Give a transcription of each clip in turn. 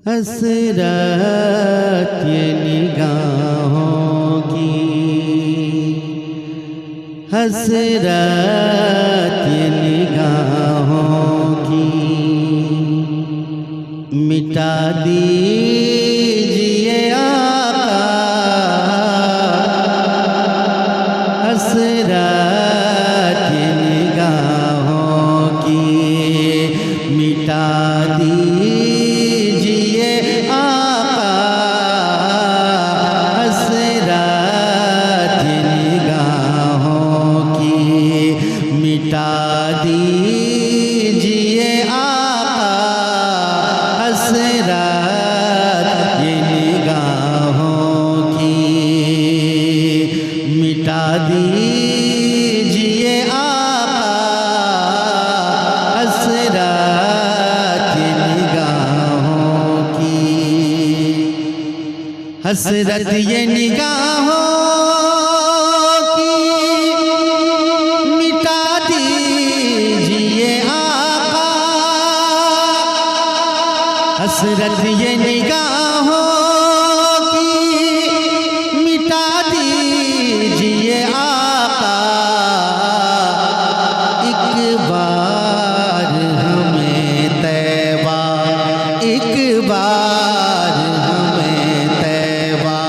हसरत ये निगाहों की, हसरत ये निगाहों की, मिटा दीजिए आका हसरत ये निगाहों की, मिटा दीजिए आका हसरत ये निगाहों की, मिटा दीजिए आका हसरत ये निगाहों की, मिटा दीजिए आका हसरत ये निगाहों की, हसरत ये निगाहों की, मिटा दीजिए आका हसरत ये निगाहों की, मिटा दीजिए आका, एक बार हमें तैबा, एक बार हमें तैबा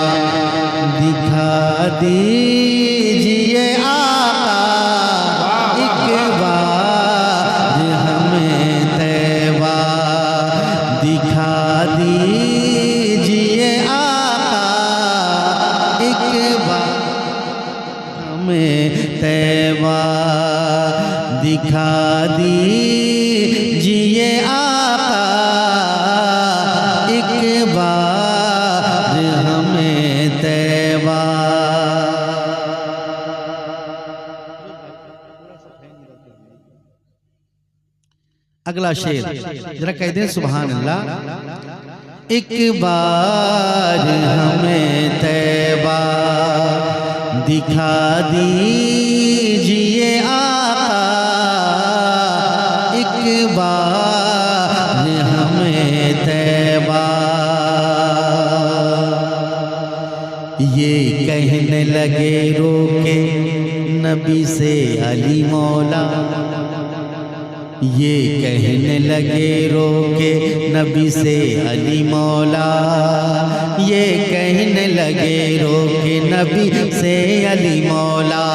दिखा दीजिए आका, एक बार हमें तैबा दिखा दीजिए आका, एक बार हमें तैबा दिखा दीजिए आका, एक बार हमें तैबा। अगला शेर जरा कह दें सुभान अल्लाह। एक बार हमें तैबा दिखा दीजिए आका, एक बार हमें तैबा। ये कहने लगे रोके नबी से अली मौला, ये कहने लगे रोके नबी से अली मौला, ये कहने लगे रोके नबी से अली मौला,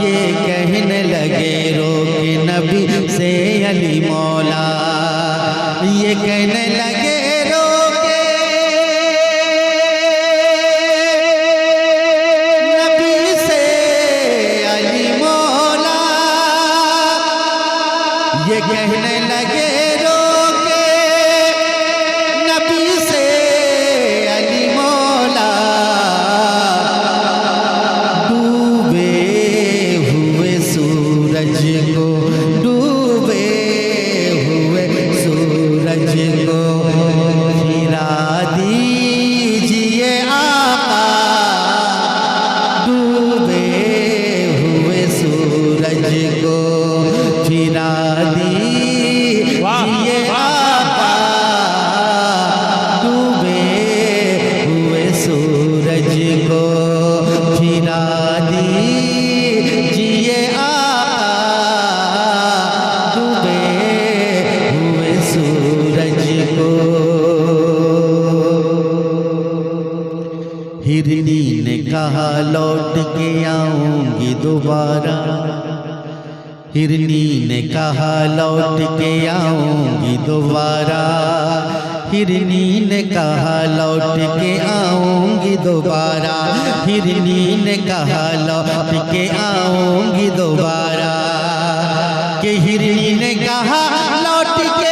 ये कहने लगे रोके नबी से अली मौला, ये कहने लगे रोके नबी से अली मौला, ये कहने लगे रोके नबी से अली मौला, डूबे हुए सूरज को, डूबे हुए सूरज को फिरा दीजिए आका, डूबे हुए सूरज को फिरा दीजिए आका, डूबे हुए सूरज को फिरा दीजिए आका, डूबे हुए सूरज को। हिरनी ने कहा लौट के आऊंगी दोबारा, हिरनी ने कहा लौट के आऊंगी दोबारा, हिरनी ने कहा लौट के आऊंगी दोबारा, हिरनी ने कहा लौट के आऊंगी दोबारा, कि हिरनी ने कहा लौट के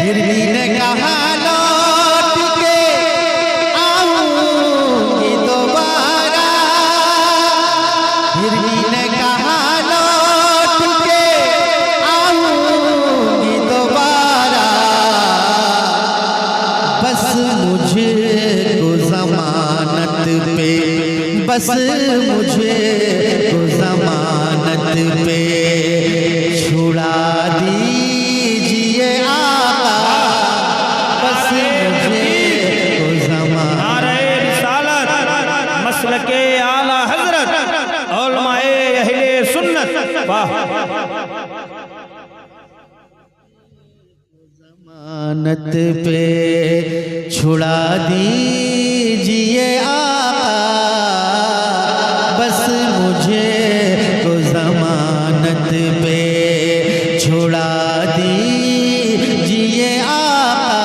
हिरनी ने कहा लौट के आऊंगी दोबारा, हिरनी ने कहा लौट के आऊंगी दोबारा, बस मुझको ज़मानत पे, बस मुझको ज़मानत पे छुड़ा दीजिए आका, बस मुझको ज़मानत। नारे रिसालत मसलके आला हजरत उलमाए अहले सुन्नत। वाह ज़मानत पे छुड़ा दीजिए आका, बस मुझे को ज़मानत पे छुड़ा दीजिए आका,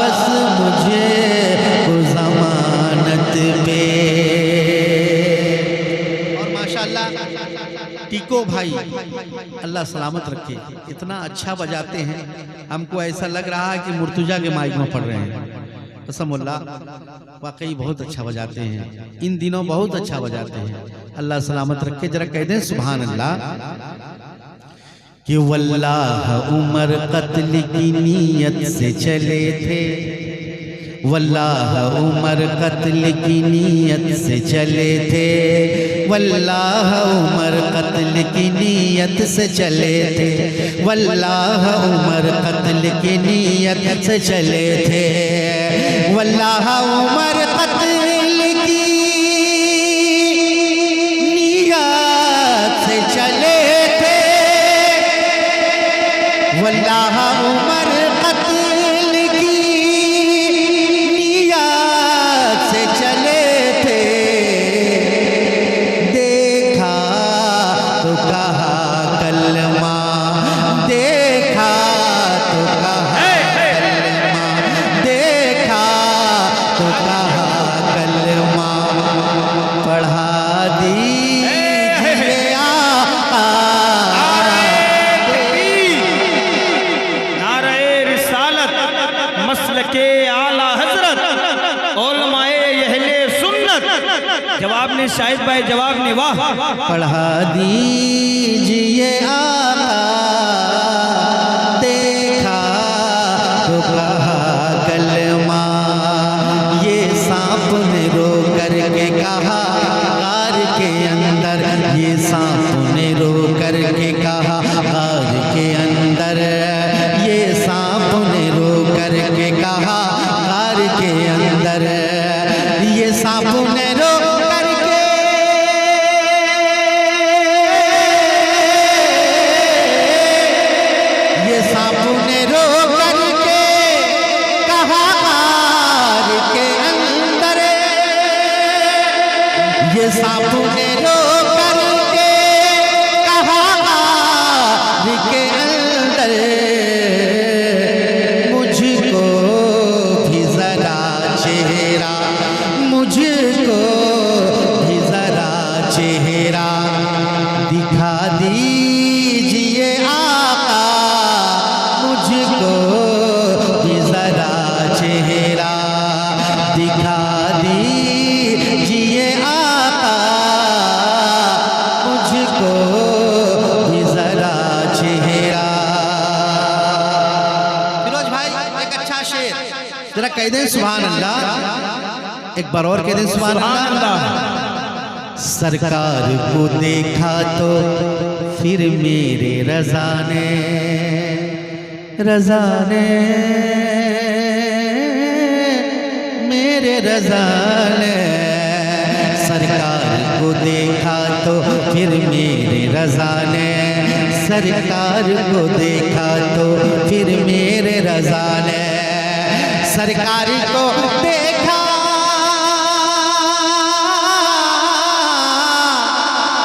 बस मुझे को ज़मानत पे। और माशाअल्लाह टीको भाई अल्लाह सलामत रखे, इतना अच्छा बजाते हैं, हमको ऐसा लग रहा है कि मुर्तुजा के माइक में पढ़ रहे हैं। कसमुल्लाह वाकई बहुत अच्छा बजाते हैं, इन दिनों बहुत अच्छा बजाते हैं, अल्लाह सलामत रखे। जरा कह दें सुभान अल्लाह। कि वल्लाह उमर कत्ल की नीयत से चले थे, वल्लाह उमर कत्ल की नीयत से चले थे, वल्लाह उमर कत्ल की नीयत से चले थे, वल्लाह उमर कत्ल की नीयत से चले थे, वल्लाह उमर कत्ल की नीयत से चले थे, वल्लाह उमर कत्ल की नीयत से चले थे। देखा तो कहा कलमा, देखा तो कहा कलमा, देखा तो कहा कलमा, पढ़ा दीजिए आका। मसलके आला हजरत उलमाए अहले सुन्नत। जवाब ने शाहिद भाई, जवाब ने वाह। पढ़ा दीजिए आका, देखा तो कहा कलमा, ये सांप ने रो करके कहा गार के अंदर, ये सांप ने रो करके कहा गार के अंदर, ये सांप ने रो करके कहा गार के अंदर, ये सांप ने रो करके ये सांप ने रो करके कहा गार के अंदर, ये सांप ने रो करके कहा गार के अंदर, मुझको भी जरा चेहरा, मुझको भी जरा चेहरा दिखा दीजिए आका, मुझको भी जरा चेहरा दिखा दीजिए आका, मुझको भी जरा चेहरा। फिरोज भाई एक अच्छा शेर जरा कह दें सुभान अल्लाह, एक बार और कह दें सुभान अल्लाह। सरकार को देखा तो फिर मेरे रज़ा ने, रज़ा ने मेरे रज़ा ने, सरकार को देखा तो फिर मेरे रज़ा ने, सरकार को देखा तो फिर मेरे रज़ा ने, सरकार को देखा,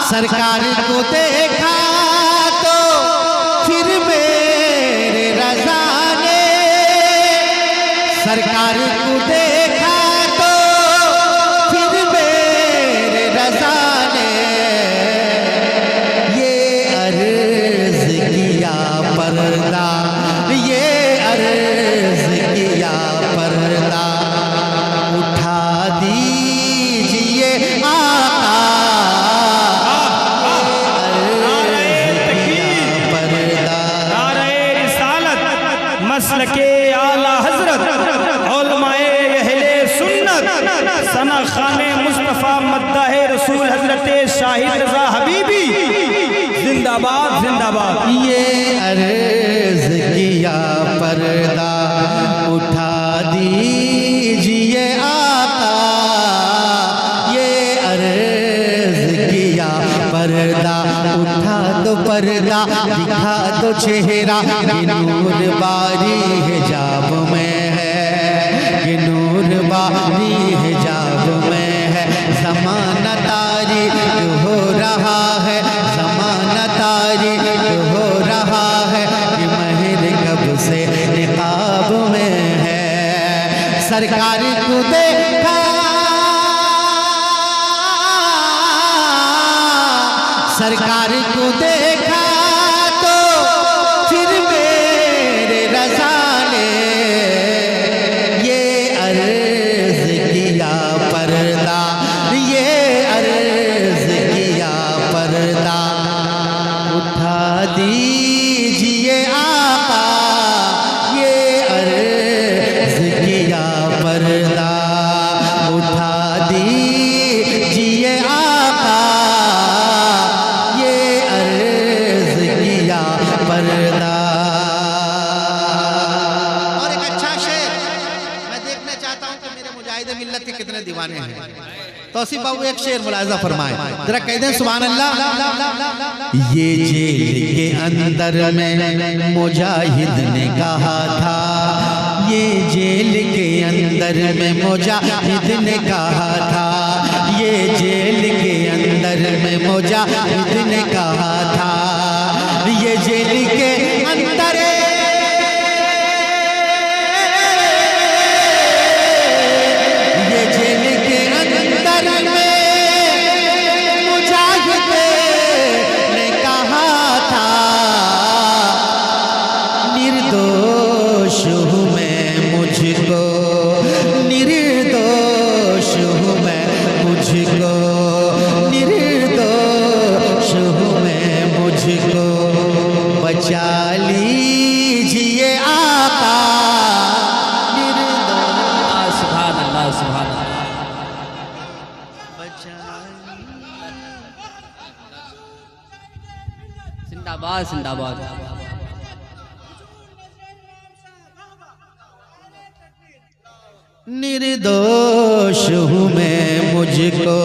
सरकार को देखा तो फिर मेरे रज़ा ने, सरकार को देखा तो फिर मेरे रज़ा ने, ये अर्ज़ किया पर्दा, ये अर्ज़ किया पर्दा उठा दीजिए आका, मसलके आला हजरत खुदा दिखा दो चेहरा, ये नूर बारी हिजाब में है, ये नूर बारी हिजाब में है। ज़माना तारीक हो रहा है, ज़माना तारीक हो रहा है, ये महर कब से निकाब में है। सरकार को देखा, सरकार को देखा तो फिर मेरे रज़ा ने ये अर्ज़ किया पर्दा, ये अर्ज़ किया पर्दा उठा दीजिए आका, ये अर्ज़ किया पर्दा उठा दीजिए आका, ये अर्ज़ किया पर्दा। और एक अच्छा शेर मैं देखना चाहता हूं कि मेरे मुजाहिद मिल्लत के कितने दीवाने हैं। तौसीफ बाबू एक शेर मुलाज़ा फरमाए, जरा कह दें सुभान अल्लाह। ये जेल के अंदर में मुजाहिद ने कहा था, ये जेल के अंदर में मुजाहिद ने कहा था, ये जेल के अंदर में मुजाहिद ने कहा था, ये जेल के अंदर बचा लीजिए आका, सुभान अल्लाह, सुभान अल्लाह। जिंदाबाद, जिंदाबाद। निर्दोष हूँ मैं, मुझको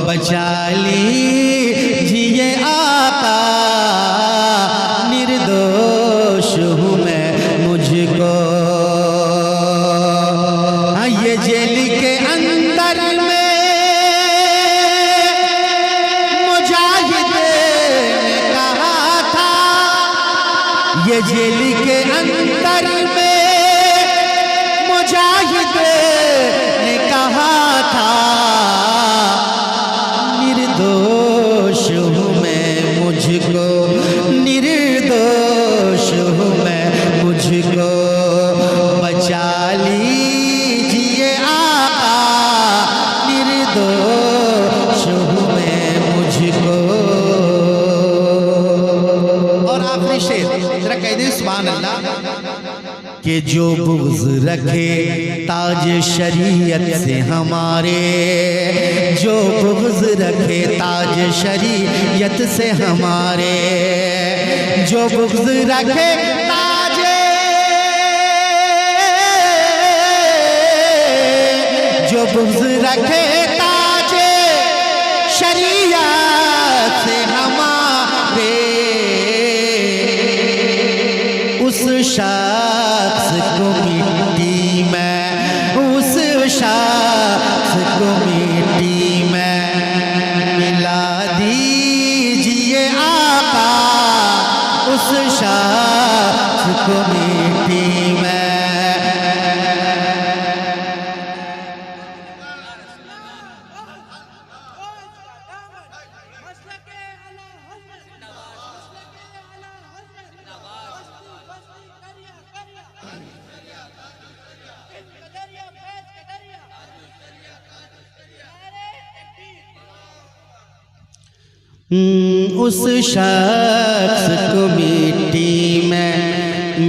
बचा लीजिए आका, निर्दोष हूँ मैं, मुझको। ये जेल के अंदर में मुजाहिद ने कहा था, ये जेल के अंदर में मुजाहिद ने कहा था, निर्दोष हूँ मैं, मुझको निर्दोष हूँ मैं, मुझको बचा लीजिए आका, निर्दोष हूँ मैं, मुझको। और आखिरी शेर जरा कह दें सुभान अल्लाह। कि जो बुग़्ज़ रखे ताज शरीयत से हमारे, जो बुग़्ज़ रखे ताज शरीयत से हमारे, जो बुग़्ज़ रखे ताज, जो बुग़्ज़ रखे ताज शरीयत से हमारे, उस शख्स को मिट्टी में, उस शख्स को मिट्टी में मिला दीजिए आका, उस शख्स को मिट्टी में। उस शख्स को मिट्टी में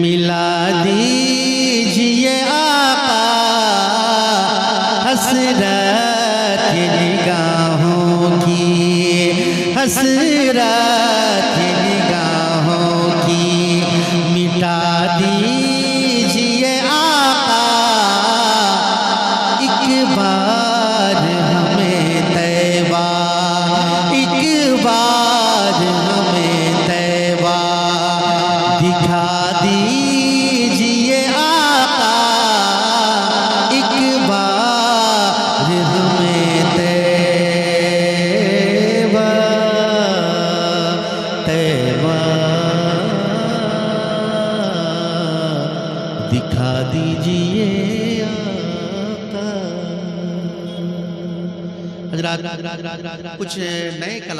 मिला दीजिए आका, हसरत निगाहों की, हसरत निगाहों की मिटा दीजिए आका, एक बार हमें तैबा, एक बार हमें तैबा दिखा दीजिए आका एक बार हमें तैबा तैबा दिखा दीजिए आका। हज़रात कुछ नए कला